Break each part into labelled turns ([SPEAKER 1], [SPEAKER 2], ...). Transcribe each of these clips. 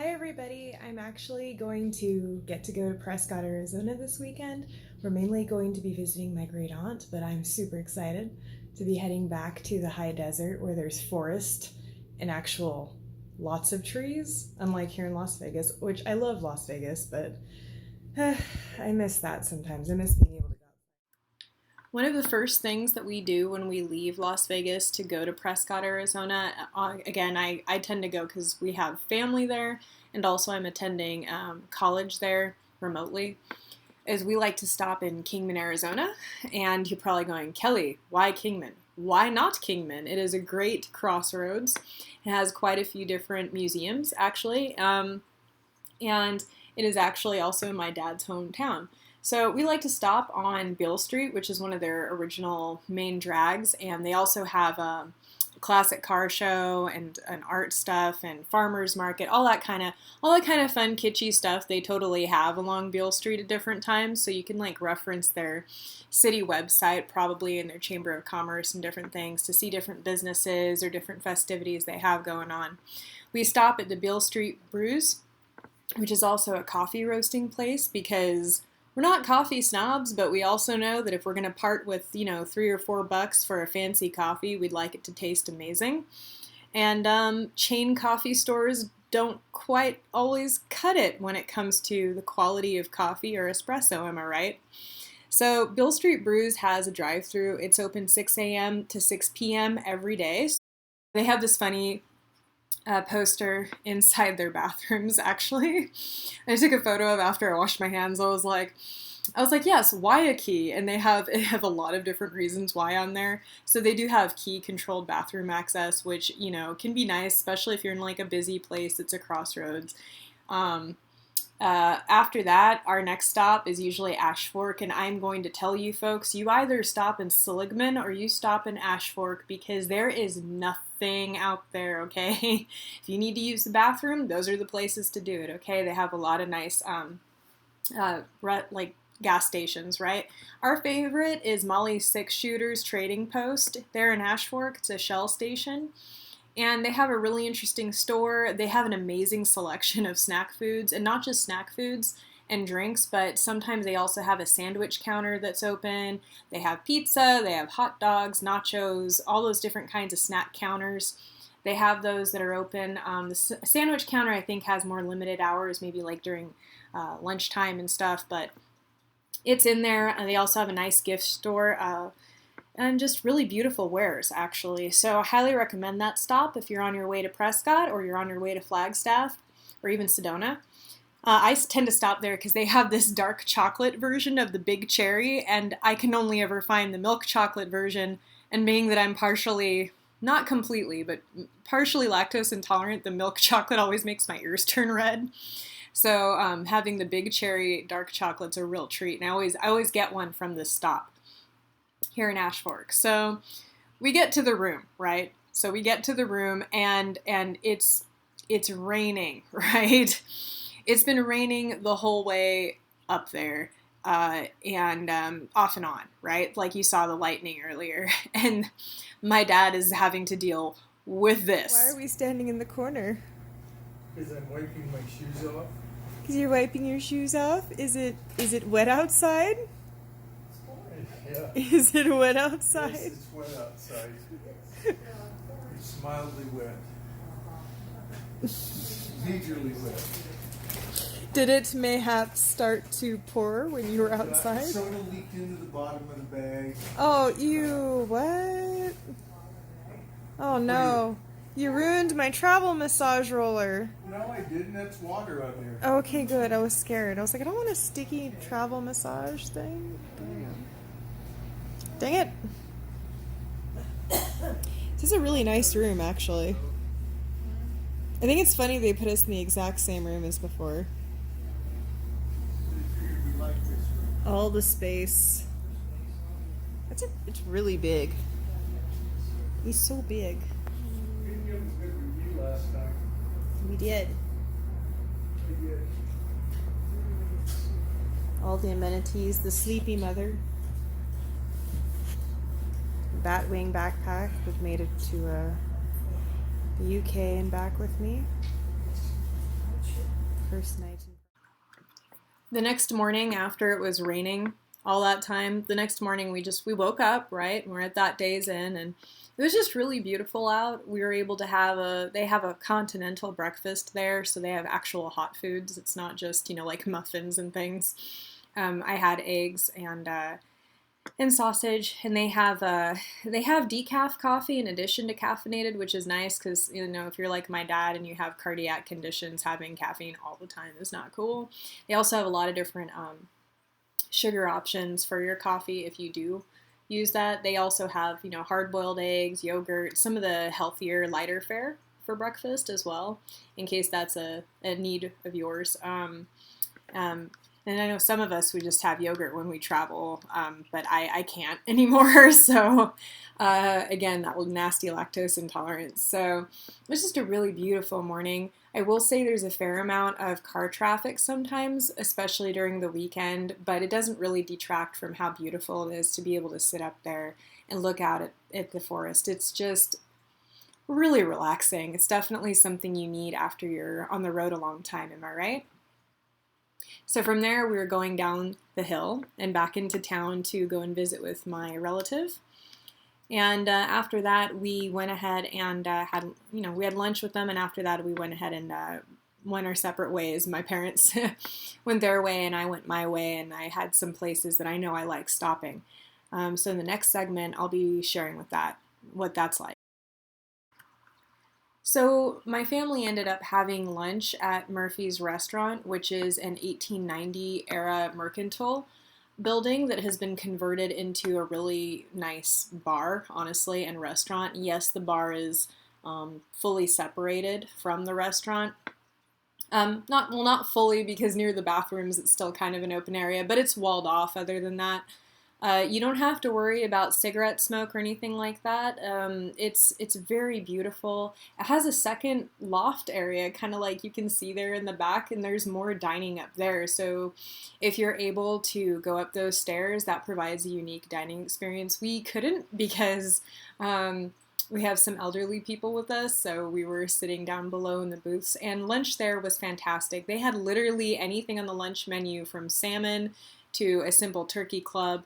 [SPEAKER 1] Hi everybody, I'm actually going to get to go to Prescott, Arizona this weekend. We're mainly going to be visiting my great aunt, but I'm super excited to be heading back to the high desert where there's forest and actual lots of trees, unlike here in Las Vegas, which I love Las Vegas, but I miss that sometimes. I miss being able to go. One of the first things that we do when we leave Las Vegas to go to Prescott, Arizona, again, I tend to go because we have family there, and also I'm attending college there remotely, is we like to stop in Kingman, Arizona. And you're probably going, Kelly, why Kingman? Why not Kingman? It is a great crossroads. It has quite a few different museums, actually, and it is actually also in my dad's hometown. So we like to stop on Beale Street, which is one of their original main drags, and they also have a classic car show and an art stuff and farmers market, all that kind of fun kitschy stuff they totally have along Beale Street at different times. So you can like reference their city website probably in their Chamber of Commerce and different things to see different businesses or different festivities they have going on. We stop at the Beale Street Brews, which is also a coffee roasting place, because we're not coffee snobs, but we also know that if we're going to part with, $3 or $4 for a fancy coffee, we'd like it to taste amazing. And chain coffee stores don't quite always cut it when it comes to the quality of coffee or espresso, am I right? So Beale Street Brews has a drive-thru. It's open 6 a.m. to 6 p.m. every day. They have this funny poster inside their bathrooms, actually. I took a photo of after I washed my hands. I was like, yes, why a key? And they have a lot of different reasons why on there. So they do have key controlled bathroom access, which, can be nice, especially if you're in like a busy place that's a crossroads. After that, our next stop is usually Ashfork, and I'm going to tell you folks, you either stop in Seligman or you stop in Ashfork, because there is nothing out there, okay? If you need to use the bathroom, those are the places to do it, okay? They have a lot of nice, gas stations, right? Our favorite is Molly's Six Shooters Trading Post. They're in Ashfork. It's a Shell station. And they have a really interesting store. They have an amazing selection of snack foods, and not just snack foods and drinks, but sometimes they also have a sandwich counter that's open. They have pizza, they have hot dogs, nachos, all those different kinds of snack counters. They have those that are open. The sandwich counter, I think, has more limited hours, maybe like during lunchtime and stuff, but it's in there. And they also have a nice gift store. And just really beautiful wares, actually. So I highly recommend that stop if you're on your way to Prescott or you're on your way to Flagstaff or even Sedona. I tend to stop there because they have this dark chocolate version of the Big Cherry, and I can only ever find the milk chocolate version. And being that I'm partially, not completely, but partially lactose intolerant, the milk chocolate always makes my ears turn red. So having the Big Cherry dark chocolate's a real treat, and I always get one from this stop here in Ashfork. So we get to the room, right? So we get to the room and it's raining, right? It's been raining the whole way up there, and off and on, right? Like you saw the lightning earlier, and my dad is having to deal with this. Why are we standing in the corner?
[SPEAKER 2] Because I'm wiping my shoes off.
[SPEAKER 1] Because you're wiping your shoes off? Is it wet outside?
[SPEAKER 2] Yeah.
[SPEAKER 1] Is it wet outside?
[SPEAKER 2] Yes, it's wet outside. It's mildly wet. Majorly wet.
[SPEAKER 1] Did it mayhap start to pour when you were outside?
[SPEAKER 2] Soda leaked into the bottom of the bag.
[SPEAKER 1] Oh, ew, what? Oh no. You ruined my travel massage roller.
[SPEAKER 2] No, I didn't. That's water on there.
[SPEAKER 1] Okay, good. I was scared. I was like, I don't want a sticky travel massage thing. Dang it. This is a really nice room, actually. I think it's funny they put us in the exact same room as before. All the space. It's really big. He's so big.
[SPEAKER 2] We didn't give him a good review last time.
[SPEAKER 1] We did.
[SPEAKER 2] We did.
[SPEAKER 1] All the amenities. The sleepy mother. Batwing backpack that made it to the UK and back with me. first night. The next morning, after it was raining all that time, the next morning we woke up, right? We're at that day's inn, and it was just really beautiful out. We were able to they have a continental breakfast there, so they have actual hot foods. It's not just, like muffins and things. I had eggs and sausage, and they have decaf coffee in addition to caffeinated, which is nice because if you're like my dad and you have cardiac conditions, having caffeine all the time is not cool. They also have a lot of different sugar options for your coffee if you do use that. They also have hard-boiled eggs, yogurt, some of the healthier, lighter fare for breakfast as well, in case that's a need of yours. And I know some of us, we just have yogurt when we travel, but I can't anymore. So again, that nasty lactose intolerance. So it was just a really beautiful morning. I will say there's a fair amount of car traffic sometimes, especially during the weekend, but it doesn't really detract from how beautiful it is to be able to sit up there and look out at the forest. It's just really relaxing. It's definitely something you need after you're on the road a long time, am I right? So from there, we were going down the hill and back into town to go and visit with my relative. And after that, we went ahead and we had lunch with them. And after that, we went ahead and went our separate ways. My parents went their way and I went my way. And I had some places that I know I like stopping. So in the next segment, I'll be sharing what that's like. So my family ended up having lunch at Murphy's Restaurant, which is an 1890 era mercantile building that has been converted into a really nice bar, honestly, and restaurant. Yes, the bar is fully separated from the restaurant. Not fully, because near the bathrooms it's still kind of an open area, but it's walled off other than that. You don't have to worry about cigarette smoke or anything like that. It's very beautiful. It has a second loft area, kind of like you can see there in the back, and there's more dining up there. So if you're able to go up those stairs, that provides a unique dining experience. We couldn't because we have some elderly people with us, so we were sitting down below in the booths, and lunch there was fantastic. They had literally anything on the lunch menu, from salmon to a simple turkey club.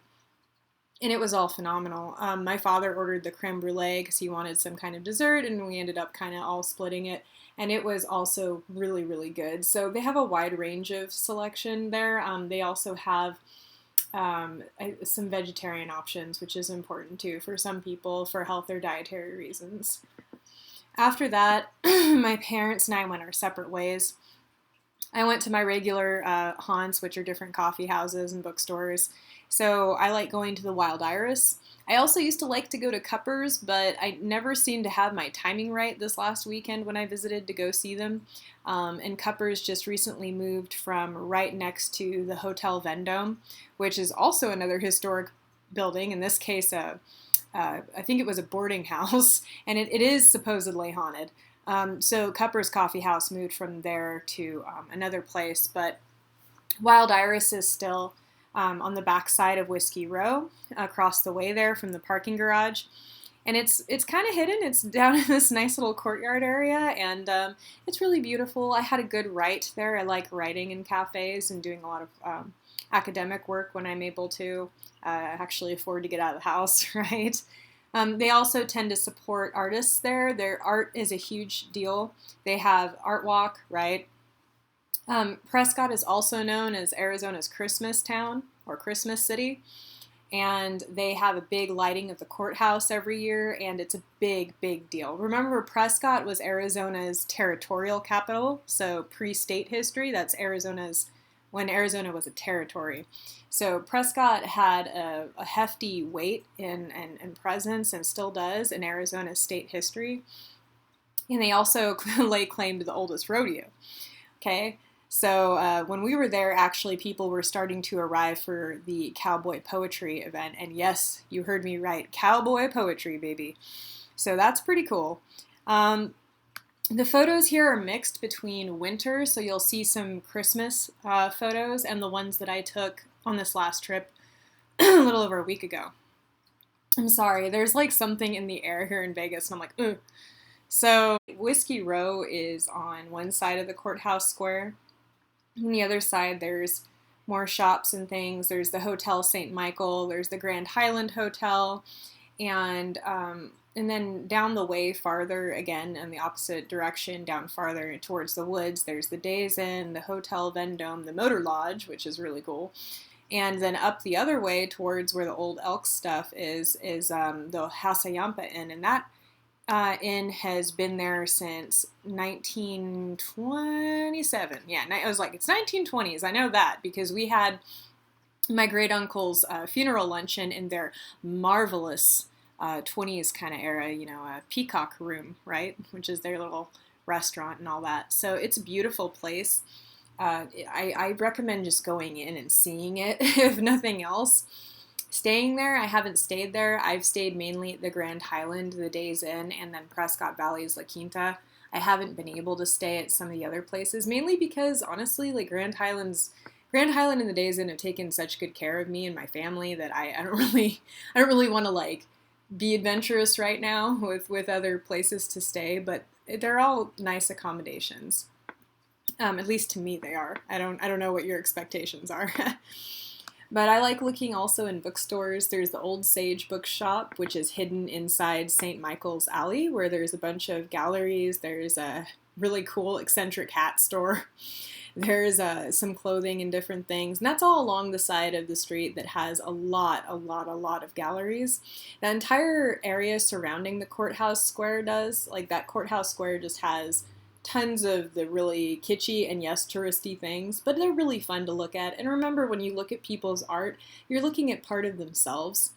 [SPEAKER 1] And it was all phenomenal. My father ordered the creme brulee because he wanted some kind of dessert, and we ended up kind of all splitting it. And it was also really, really good. So they have a wide range of selection there. They also have some vegetarian options, which is important too for some people for health or dietary reasons. After that, my parents and I went our separate ways. I went to my regular haunts, which are different coffee houses and bookstores. So I like going to the Wild Iris. I also used to like to go to Cuppers, but I never seemed to have my timing right this last weekend when I visited to go see them. And Cuppers just recently moved from right next to the Hotel Vendome, which is also another historic building. In this case, I think it was a boarding house, and it is supposedly haunted. So Cuppers Coffee House moved from there to another place, but Wild Iris is still on the back side of Whiskey Row, across the way there from the parking garage. And it's kind of hidden. It's down in this nice little courtyard area, and it's really beautiful. I had a good write there. I like writing in cafes and doing a lot of academic work when I'm able to actually afford to get out of the house, right? They also tend to support artists there. Their art is a huge deal. They have Art Walk, right? Prescott is also known as Arizona's Christmas town or Christmas city, and they have a big lighting of the courthouse every year, and it's a big, big deal. Remember, Prescott was Arizona's territorial capital, so pre-state history, that's when Arizona was a territory. So Prescott had a hefty weight and presence, and still does, in Arizona's state history. And they also lay claim to the oldest rodeo. Okay, so when we were there, actually, people were starting to arrive for the cowboy poetry event. And yes, you heard me right, cowboy poetry, baby. So that's pretty cool. The photos here are mixed between winter, so you'll see some Christmas photos, and the ones that I took on this last trip a little over a week ago. I'm sorry, there's like something in the air here in Vegas, and I'm like, ugh. So Whiskey Row is on one side of the courthouse square,
[SPEAKER 3] On the other side, there's more shops and things. There's the Hotel St. Michael, there's the Grand Highland Hotel, and then down the way farther, again in the opposite direction, down farther towards the woods, there's the Days Inn, the Hotel Vendome, the Motor Lodge, which is really cool. And then up the other way towards where the old Elks stuff is the Hasayampa Inn, and that inn has been there since 1927. Yeah, I was like, it's 1920s. I know that because we had my great uncle's funeral luncheon in their marvelous 20s kind of era, Peacock Room, right? Which is their little restaurant and all that. So it's a beautiful place. I recommend just going in and seeing it, if nothing else. Staying there, I haven't stayed there. I've stayed mainly at the Grand Highland, the Days Inn, and then Prescott Valley's La Quinta. I haven't been able to stay at some of the other places, mainly because honestly, like Grand Highland and the Days Inn have taken such good care of me and my family that I don't really want to like be adventurous right now with other places to stay, but they're all nice accommodations. At least to me they are. I don't know what your expectations are. But I like looking also in bookstores. There's the Old Sage Bookshop, which is hidden inside St. Michael's Alley, where there's a bunch of galleries. There's a really cool eccentric hat store. There's some clothing and different things. And that's all along the side of the street that has a lot of galleries. The entire area surrounding the courthouse square does. Like that courthouse square just has tons of the really kitschy and yes, touristy things, but they're really fun to look at. And remember, when you look at people's art, you're looking at part of themselves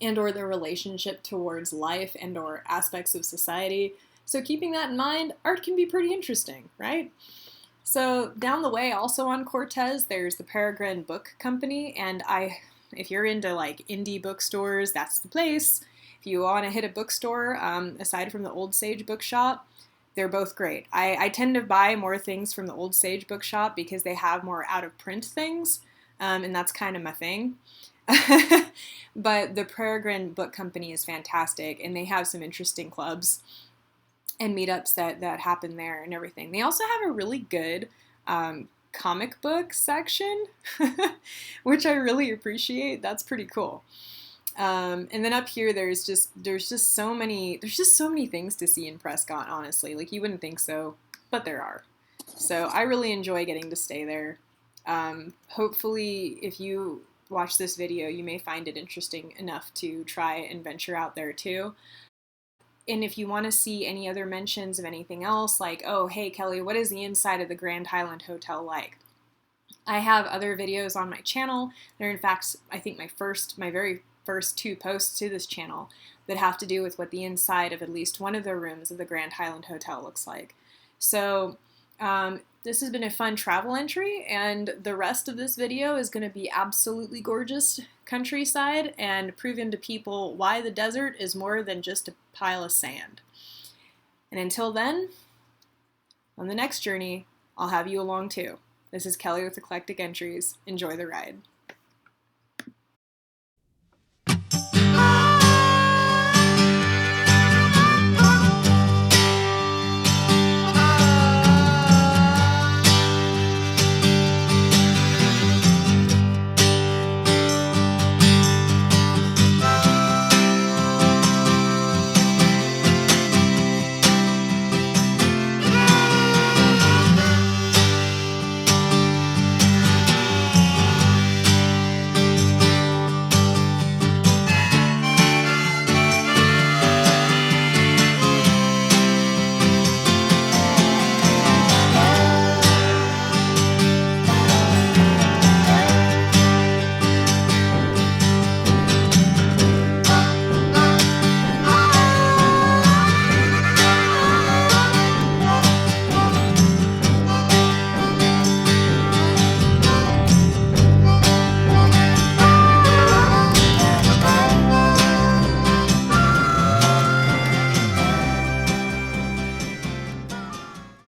[SPEAKER 3] and or their relationship towards life and or aspects of society. So keeping that in mind, art can be pretty interesting, right? So down the way, also on Cortez, there's the Peregrine Book Company, and if you're into like indie bookstores, that's the place. If you want to hit a bookstore, aside from the Old Sage Bookshop, they're both great. I tend to buy more things from the Old Sage Bookshop because they have more out-of-print things, and that's kind of my thing. But the Peregrine Book Company is fantastic, and they have some interesting clubs and meetups that happen there and everything. They also have a really good comic book section, which I really appreciate. That's pretty cool. And then up here, there's just so many things to see in Prescott, honestly. Like, you wouldn't think so, but there are. So I really enjoy getting to stay there. Hopefully, if you watch this video, you may find it interesting enough to try and venture out there too. And if you want to see any other mentions of anything else, like, oh, hey, Kelly, what is the inside of the Grand Highland Hotel like? I have other videos on my channel. They're, in fact, I think my very first 2 posts to this channel that have to do with what the inside of at least one of the rooms of the Grand Highland Hotel looks like. So this has been a fun travel entry, and the rest of this video is going to be absolutely gorgeous countryside and proving to people why the desert is more than just a pile of sand. And until then, on the next journey, I'll have you along too. This is Kelly with Eclectic Entries. Enjoy the ride.